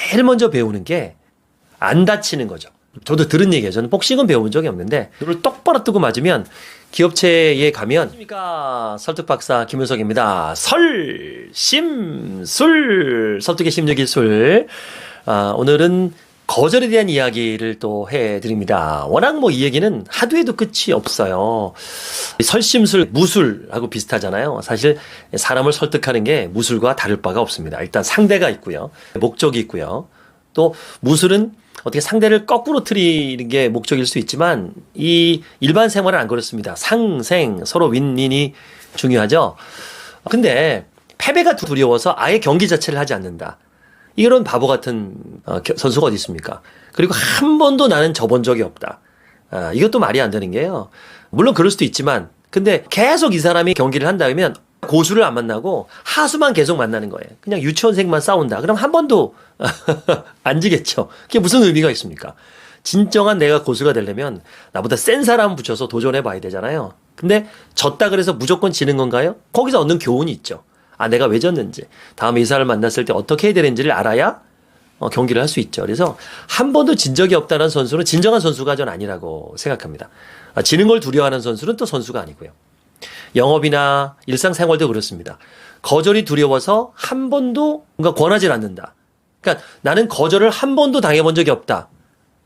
제일 먼저 배우는 게 안 다치는 거죠. 저도 들은 얘기예요. 저는 복싱은 배워본 적이 없는데 눈을 똑바로 뜨고 맞으면 기업체에 가면 안녕하십니까 설득 박사 김윤석입니다. 설심술 설득의 심리기술. 오늘은 거절에 대한 이야기를 또 해드립니다. 워낙 뭐 이 얘기는 하도 해도 끝이 없어요. 설심술, 무술하고 비슷하잖아요. 사실 사람을 설득하는 게 무술과 다를 바가 없습니다. 일단 상대가 있고요. 목적이 있고요. 또 무술은 어떻게 상대를 거꾸로 트리는 게 목적일 수 있지만 이 일반 생활은 안 그렇습니다. 상생, 서로 윈윈이 중요하죠. 근데 패배가 두려워서 아예 경기 자체를 하지 않는다. 이런 바보 같은 선수가 어디 있습니까? 그리고 한 번도 나는 져본 적이 없다. 이것도 말이 안 되는 게요. 물론 그럴 수도 있지만 근데 계속 이 사람이 경기를 한다면 고수를 안 만나고 하수만 계속 만나는 거예요. 그냥 유치원생만 싸운다. 그럼 한 번도 안 지겠죠. 그게 무슨 의미가 있습니까? 진정한 내가 고수가 되려면 나보다 센 사람 붙여서 도전해 봐야 되잖아요. 근데 졌다 그래서 무조건 지는 건가요? 거기서 얻는 교훈이 있죠. 내가 왜 졌는지, 다음에 이 사람을 만났을 때 어떻게 해야 되는지를 알아야 경기를 할 수 있죠. 그래서 한 번도 진 적이 없다는 선수는 진정한 선수가 전 아니라고 생각합니다. 지는 걸 두려워하는 선수는 또 선수가 아니고요. 영업이나 일상생활도 그렇습니다. 거절이 두려워서 한 번도 뭔가 권하지 않는다. 그러니까 나는 거절을 한 번도 당해본 적이 없다.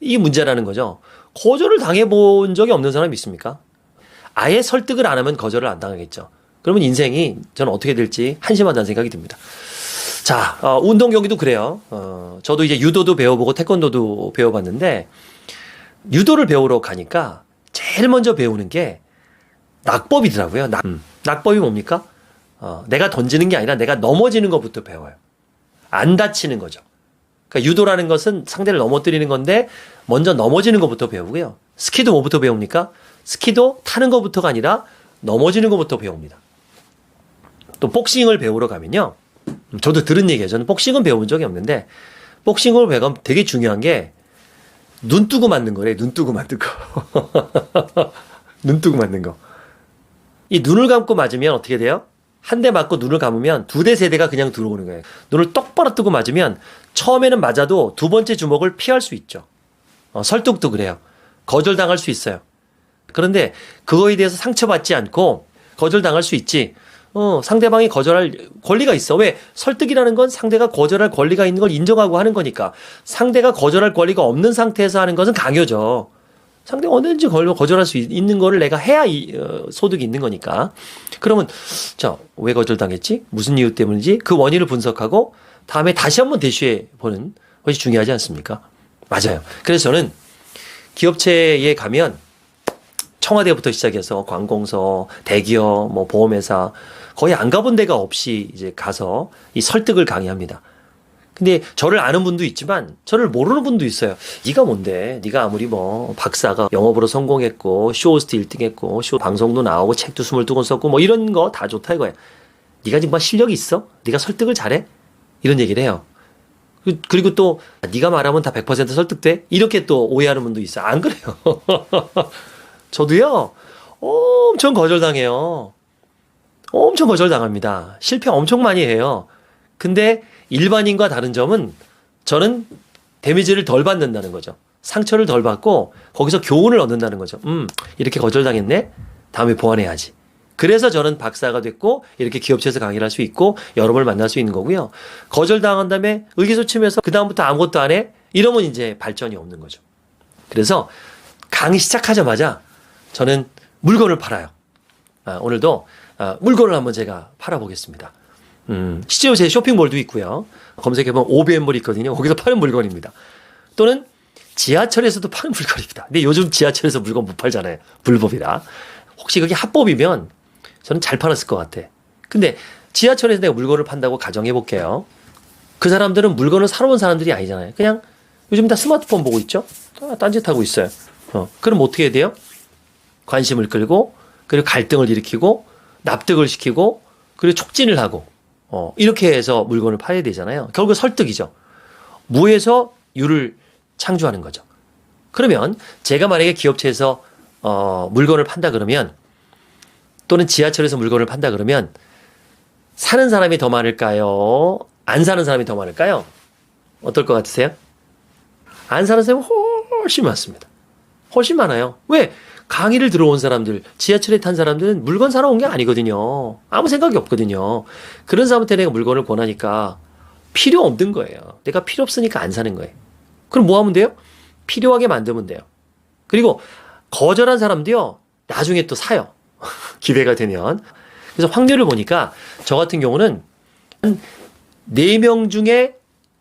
이게 문제라는 거죠. 거절을 당해본 적이 없는 사람이 있습니까? 아예 설득을 안 하면 거절을 안 당하겠죠. 그러면 인생이 저는 어떻게 될지 한심하다는 생각이 듭니다. 자, 운동 경기도 그래요. 저도 이제 유도도 배워보고 태권도도 배워봤는데 유도를 배우러 가니까 제일 먼저 배우는 게 낙법이더라고요. 낙법이 뭡니까? 내가 던지는 게 아니라 내가 넘어지는 것부터 배워요. 안 다치는 거죠. 그러니까 유도라는 것은 상대를 넘어뜨리는 건데 먼저 넘어지는 것부터 배우고요. 스키도 뭐부터 배웁니까? 스키도 타는 것부터가 아니라 넘어지는 것부터 배웁니다. 또 복싱을 배우러 가면요. 저도 들은 얘기예요. 저는 복싱은 배워본 적이 없는데 복싱을 배우면 되게 중요한 게 눈 뜨고 맞는 거래. 눈 뜨고 맞는 거. 눈 뜨고 맞는 거. 이 눈을 감고 맞으면 어떻게 돼요? 한 대 맞고 눈을 감으면 두 대, 세 대가 그냥 들어오는 거예요. 눈을 똑바로 뜨고 맞으면 처음에는 맞아도 두 번째 주먹을 피할 수 있죠. 설득도 그래요. 거절당할 수 있어요. 그런데 그거에 대해서 상처받지 않고 거절당할 수 있지. 상대방이 거절할 권리가 있어. 왜? 설득이라는 건 상대가 거절할 권리가 있는 걸 인정하고 하는 거니까. 상대가 거절할 권리가 없는 상태에서 하는 것은 강요죠. 상대가 언제든지 거절할 수 있는 거를 내가 해야 소득이 있는 거니까. 그러면 왜 거절당했지? 무슨 이유 때문인지 그 원인을 분석하고 다음에 다시 한번 대시해 보는 것이 중요하지 않습니까? 맞아요. 그래서 저는 기업체에 가면 청와대부터 시작해서 관공서, 대기업, 보험회사 거의 안 가본 데가 없이 이제 가서 이 설득을 강의합니다. 근데 저를 아는 분도 있지만 저를 모르는 분도 있어요. 네가 뭔데? 네가 아무리 박사가 영업으로 성공했고 쇼호스트 1등 했고 쇼 방송도 나오고 책도 22권 썼고 이런 거 다 좋다 이거야. 네가 지금 실력이 있어? 네가 설득을 잘해? 이런 얘기를 해요. 그리고 또 네가 말하면 다 100% 설득돼? 이렇게 또 오해하는 분도 있어요. 안 그래요. 저도요. 엄청 거절당해요. 엄청 거절당합니다. 실패 엄청 많이 해요. 근데 일반인과 다른 점은 저는 데미지를 덜 받는다는 거죠. 상처를 덜 받고 거기서 교훈을 얻는다는 거죠. 이렇게 거절당했네? 다음에 보완해야지. 그래서 저는 박사가 됐고 이렇게 기업체에서 강의를 할 수 있고 여러분을 만날 수 있는 거고요. 거절당한 다음에 의기소침해서 그다음부터 아무것도 안 해? 이러면 이제 발전이 없는 거죠. 그래서 강의 시작하자마자 저는 물건을 팔아요. 오늘도 물건을 한번 제가 팔아보겠습니다. 실제로 제 쇼핑몰도 있고요. 검색해보면 오비앤몰이 있거든요. 거기서 파는 물건입니다. 또는 지하철에서도 파는 물건입니다. 근데 요즘 지하철에서 물건 못 팔잖아요. 불법이라. 혹시 그게 합법이면 저는 잘 팔았을 것 같아. 근데 지하철에서 내가 물건을 판다고 가정해볼게요. 그 사람들은 물건을 사러 온 사람들이 아니잖아요. 그냥 요즘 다 스마트폰 보고 있죠. 딴짓하고 있어요. 그럼 어떻게 해야 돼요? 관심을 끌고 그리고 갈등을 일으키고 납득을 시키고 그리고 촉진을 하고 이렇게 해서 물건을 팔아야 되잖아요. 결국 설득이죠. 무에서 유를 창조하는 거죠. 그러면 제가 만약에 기업체에서 물건을 판다 그러면 또는 지하철에서 물건을 판다 그러면 사는 사람이 더 많을까요? 안 사는 사람이 더 많을까요? 어떨 것 같으세요? 안 사는 사람이 훨씬 많습니다. 훨씬 많아요. 왜? 강의를 들어온 사람들, 지하철에 탄 사람들은 물건 사러 온 게 아니거든요. 아무 생각이 없거든요. 그런 사람한테 내가 물건을 권하니까 필요 없는 거예요. 내가 필요 없으니까 안 사는 거예요. 그럼 뭐 하면 돼요? 필요하게 만들면 돼요. 그리고 거절한 사람도요, 나중에 또 사요. 기회가 되면. 그래서 확률을 보니까 저 같은 경우는 한 4명 중에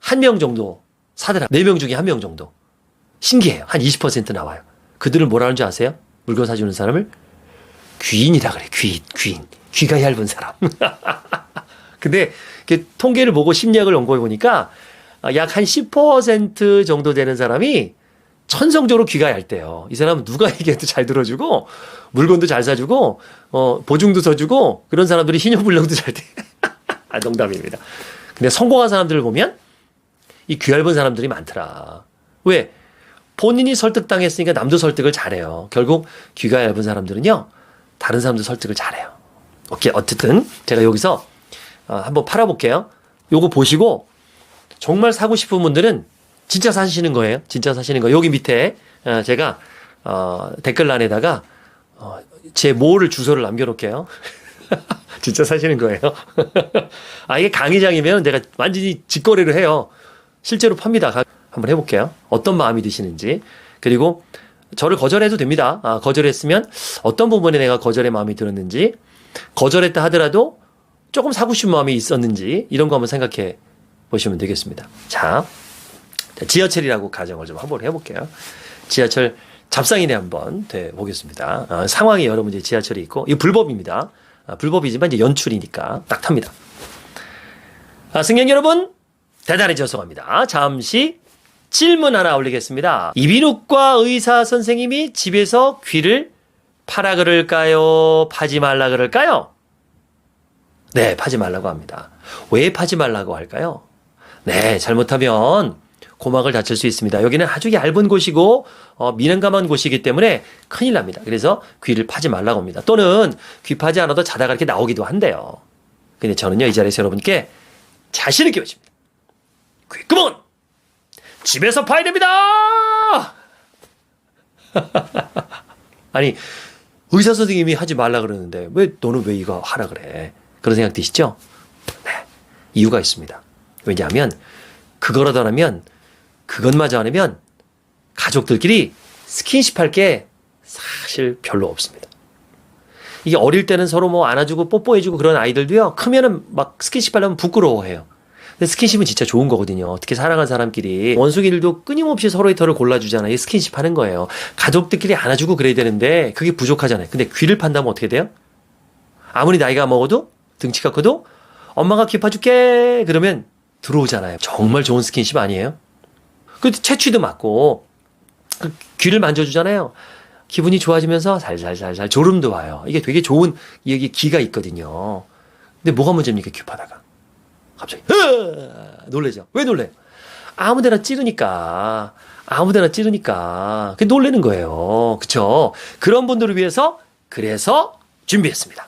1명 정도 사더라. 4명 중에 1명 정도. 신기해요. 한 20% 나와요. 그들을 뭐라는 줄 아세요? 물건 사주는 사람을 귀인이라 그래. 귀인. 귀가 얇은 사람. 근데 통계를 보고 심리학을 연구해 보니까 약 한 10% 정도 되는 사람이 천성적으로 귀가 얇대요. 이 사람은 누가 얘기해도 잘 들어주고 물건도 잘 사주고 보증도 서주고 그런 사람들이 신용불량도 잘 돼. 농담입니다. 근데 성공한 사람들을 보면 이 귀 얇은 사람들이 많더라. 왜? 본인이 설득당했으니까 남도 설득을 잘해요. 결국 귀가 얇은 사람들은요, 다른 사람도 설득을 잘해요. 오케이, 어쨌든 제가 여기서 한번 팔아볼게요. 요거 보시고 정말 사고 싶은 분들은 진짜 사시는 거예요. 진짜 사시는 거. 여기 밑에 제가 댓글란에다가 제 모을 주소를 남겨놓을게요. 진짜 사시는 거예요. 이게 강의장이면 내가 완전히 직거래를 해요. 실제로 팝니다. 한번 해볼게요. 어떤 마음이 드시는지. 그리고 저를 거절해도 됩니다. 거절했으면 어떤 부분에 내가 거절의 마음이 들었는지, 거절했다 하더라도 조금 사고 싶은 마음이 있었는지, 이런 거 한번 생각해 보시면 되겠습니다. 자, 지하철이라고 가정을 좀 한번 해볼게요. 지하철 잡상인에 한번 돼 보겠습니다. 상황이 여러분 이제 지하철이 있고, 이거 불법입니다. 불법이지만 이제 연출이니까 딱 탑니다. 승객 여러분, 대단히 죄송합니다. 잠시 질문 하나 올리겠습니다. 이비인후과 의사 선생님이 집에서 귀를 파라 그럴까요? 파지 말라 그럴까요? 네, 파지 말라고 합니다. 왜 파지 말라고 할까요? 네, 잘못하면 고막을 다칠 수 있습니다. 여기는 아주 얇은 곳이고 민감한 곳이기 때문에 큰일 납니다. 그래서 귀를 파지 말라고 합니다. 또는 귀 파지 않아도 자다가 이렇게 나오기도 한대요. 근데 저는요, 이 자리에서 여러분께 자신 있게 외칩니다. 귓구멍은 집에서 파야 됩니다! 아니, 의사 선생님이 하지 말라 그러는데 너는 왜 이거 하라 그래? 그런 생각 드시죠? 네, 이유가 있습니다. 왜냐하면 그거라도 안 하면, 그것마저 안 하면 가족들끼리 스킨십 할 게 사실 별로 없습니다. 이게 어릴 때는 서로 뭐 안아주고 뽀뽀해주고 그런 아이들도요, 크면은 막 스킨십 하려면 부끄러워해요. 근데 스킨십은 진짜 좋은 거거든요. 특히 사랑하는 사람끼리. 원숭이들도 끊임없이 서로의 털을 골라주잖아요. 이 스킨십 하는 거예요. 가족들끼리 안아주고 그래야 되는데 그게 부족하잖아요. 근데 귀를 판다면 어떻게 돼요? 아무리 나이가 먹어도, 등치가 커도 엄마가 귀 파줄게 그러면 들어오잖아요. 정말 좋은 스킨십 아니에요? 근데 채취도 맞고 귀를 만져주잖아요. 기분이 좋아지면서 살살살살 졸음도 와요. 이게 되게 좋은, 여기 기가 있거든요. 근데 뭐가 문제입니까? 귀 파다가 갑자기 놀래죠. 왜 놀래요? 아무데나 찌르니까. 그게 놀래는 거예요. 그쵸? 그런 분들을 위해서 그래서 준비했습니다.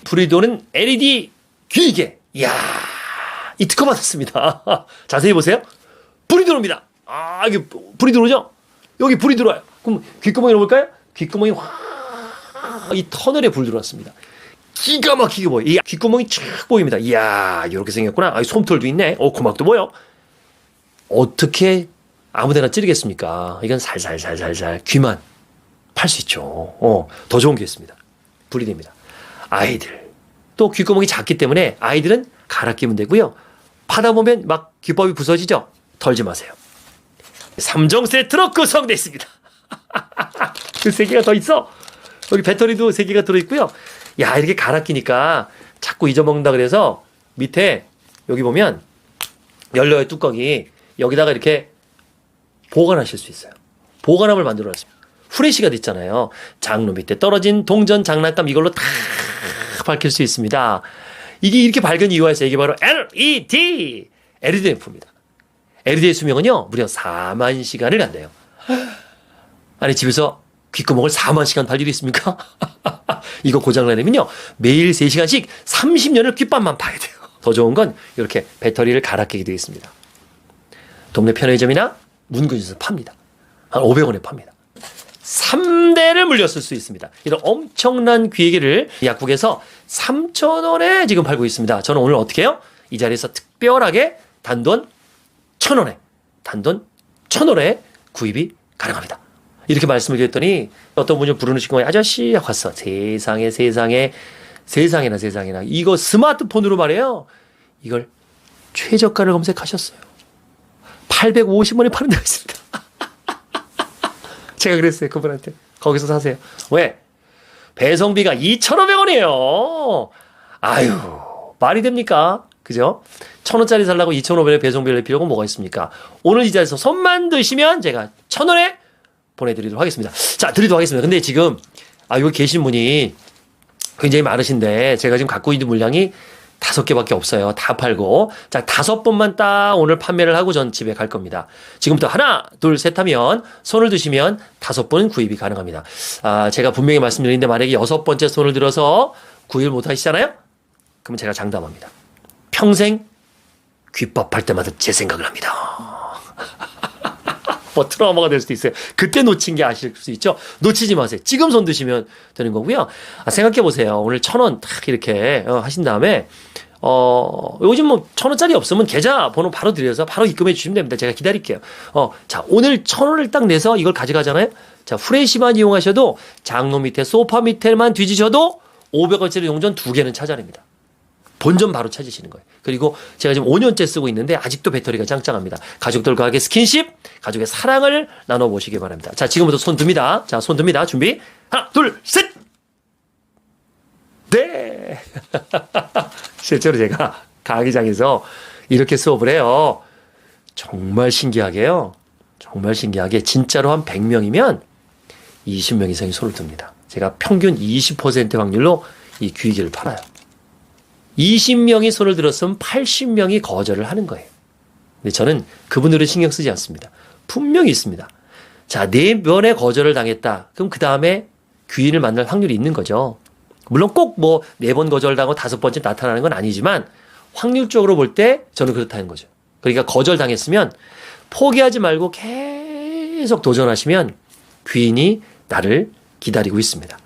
프리도는 LED 귀이개. 이야, 이 특허 받았습니다. 자세히 보세요. 불이 들어옵니다. 이게 불이 들어오죠? 여기 불이 들어와요. 그럼 귓구멍에 넣어볼까요? 귓구멍이 이 터널에 불 들어왔습니다. 기가 막히게 보여. 이 귓구멍이 쫙 보입니다. 이야, 이렇게 생겼구나. 솜털도 있네. 고막도 보여. 어떻게 아무데나 찌르겠습니까? 이건 살살살살살 귀만 팔 수 있죠. 더 좋은 게 있습니다. 불이 됩니다. 아이들. 또 귓구멍이 작기 때문에 아이들은 갈아 끼면 되고요. 파다 보면 막 귓밥이 부서지죠? 털지 마세요. 3종 세트로 구성되어 있습니다. 그 3개가 더 있어. 여기 배터리도 3개가 들어있고요. 야, 이렇게 갈아 끼니까 자꾸 잊어먹는다 그래서 밑에 여기 보면 열려요, 뚜껑이. 여기다가 이렇게 보관하실 수 있어요. 보관함을 만들어 놨습니다. 후레쉬가 있잖아요. 장로 밑에 떨어진 동전 장난감 이걸로 다 밝힐 수 있습니다. 이게 이렇게 밝은 이유가 있어요. 이게 바로 LED 램프입니다. LED의 수명은요, 무려 4만 시간을 간대요. 아니, 집에서 귓구멍을 4만 시간 팔 일이 있습니까? 이거 고장나려면요, 매일 3시간씩 30년을 귓밥만 파야 돼요. 더 좋은 건 이렇게 배터리를 갈아 끼게 되어 있습니다. 동네 편의점이나 문구점에서 팝니다. 한 500원에 팝니다. 3대를 물렸을 수 있습니다. 이런 엄청난 귀기를 약국에서 3,000원에 지금 팔고 있습니다. 저는 오늘 어떻게 해요? 이 자리에서 특별하게 단돈 1,000원에 구입이 가능합니다. 이렇게 말씀을 드렸더니 어떤 분이 부르는 거예요. 아저씨 하고 왔어. 세상에나 이거 스마트폰으로 말이에요. 이걸 최저가를 검색하셨어요. 850원에 파는 데가 있습니다. 제가 그랬어요. 그분한테. 거기서 사세요. 왜? 배송비가 2,500원이에요. 아유, 말이 됩니까? 그죠? 1,000원짜리 살라고 2,500원에 배송비를 낼 필요가 뭐가 있습니까? 오늘 이 자리에서 손만 드시면 제가 1,000원에 보내드리도록 하겠습니다. 자, 드리도록 하겠습니다. 근데 지금, 여기 계신 분이 굉장히 많으신데, 제가 지금 갖고 있는 물량이 5개밖에 없어요. 다 팔고. 자, 5번만 딱 오늘 판매를 하고 전 집에 갈 겁니다. 지금부터 하나, 둘, 셋 하면 손을 드시면 5번 구입이 가능합니다. 제가 분명히 말씀드리는데 만약에 6번째 손을 들어서 구입을 못 하시잖아요? 그러면 제가 장담합니다. 평생 귀밥할 때마다 제 생각을 합니다. 뭐 트라우마가 될 수도 있어요. 그때 놓친 게 아실 수 있죠. 놓치지 마세요. 지금 손 드시면 되는 거고요. 생각해 보세요. 오늘 1,000원 딱 이렇게 하신 다음에 요즘 뭐 1,000원짜리 없으면 계좌 번호 바로 드려서 바로 입금해 주시면 됩니다. 제가 기다릴게요. 자, 오늘 1,000원을 딱 내서 이걸 가져가잖아요. 자, 후레쉬만 이용하셔도 장로 밑에 소파 밑에만 뒤지셔도 500원짜리 용전 2개는 찾아냅니다. 본전 바로 찾으시는 거예요. 그리고 제가 지금 5년째 쓰고 있는데 아직도 배터리가 짱짱합니다. 가족들과의 스킨십, 가족의 사랑을 나눠보시기 바랍니다. 자, 지금부터 손 듭니다. 자, 손 듭니다. 준비. 하나, 둘, 셋! 네! 실제로 제가 강의장에서 이렇게 수업을 해요. 정말 신기하게요. 정말 신기하게 진짜로 한 100명이면 20명 이상이 손을 듭니다. 제가 평균 20% 확률로 이 귀기를 팔아요. 20명이 손을 들었으면 80명이 거절을 하는 거예요. 근데 저는 그분들은 신경 쓰지 않습니다. 분명히 있습니다. 자, 4번의 거절을 당했다. 그럼 그 다음에 귀인을 만날 확률이 있는 거죠. 물론 꼭 뭐 4번 거절당하고 5번째 나타나는 건 아니지만 확률적으로 볼 때 저는 그렇다는 거죠. 그러니까 거절당했으면 포기하지 말고 계속 도전하시면 귀인이 나를 기다리고 있습니다.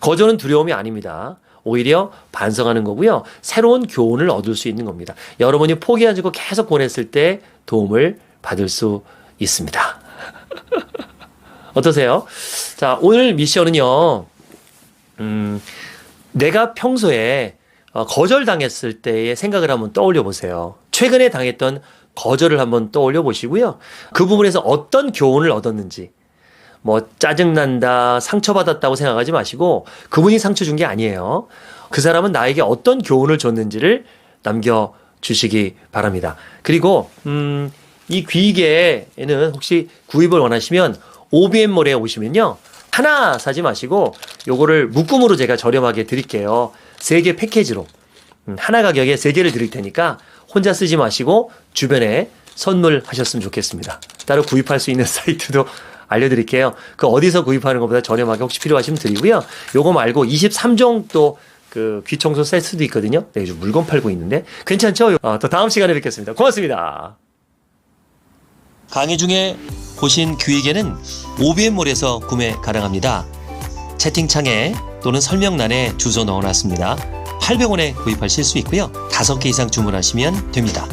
거절은 두려움이 아닙니다. 오히려 반성하는 거고요. 새로운 교훈을 얻을 수 있는 겁니다. 여러분이 포기하지 않고 계속 보냈을 때 도움을 받을 수 있습니다. 어떠세요? 자, 오늘 미션은요. 내가 평소에 거절당했을 때의 생각을 한번 떠올려 보세요. 최근에 당했던 거절을 한번 떠올려 보시고요. 그 부분에서 어떤 교훈을 얻었는지, 뭐 짜증난다, 상처받았다고 생각하지 마시고 그분이 상처 준 게 아니에요. 그 사람은 나에게 어떤 교훈을 줬는지를 남겨주시기 바랍니다. 그리고 이 귀개에는 혹시 구입을 원하시면 OBM몰에 오시면요. 하나 사지 마시고 요거를 묶음으로 제가 저렴하게 드릴게요. 3개 패키지로. 하나 가격에 3개를 드릴 테니까 혼자 쓰지 마시고 주변에 선물하셨으면 좋겠습니다. 따로 구입할 수 있는 사이트도 알려드릴게요. 그 어디서 구입하는 것보다 저렴하게 혹시 필요하시면 드리고요. 요거 말고 23종 또 그 귀청소 세트도 있거든요. 네, 요즘 물건 팔고 있는데 괜찮죠? 또 다음 시간에 뵙겠습니다. 고맙습니다. 강의 중에 보신 귀에게는 OBM몰에서 구매 가능합니다. 채팅창에 또는 설명란에 주소 넣어놨습니다. 800원에 구입하실 수 있고요. 5개 이상 주문하시면 됩니다.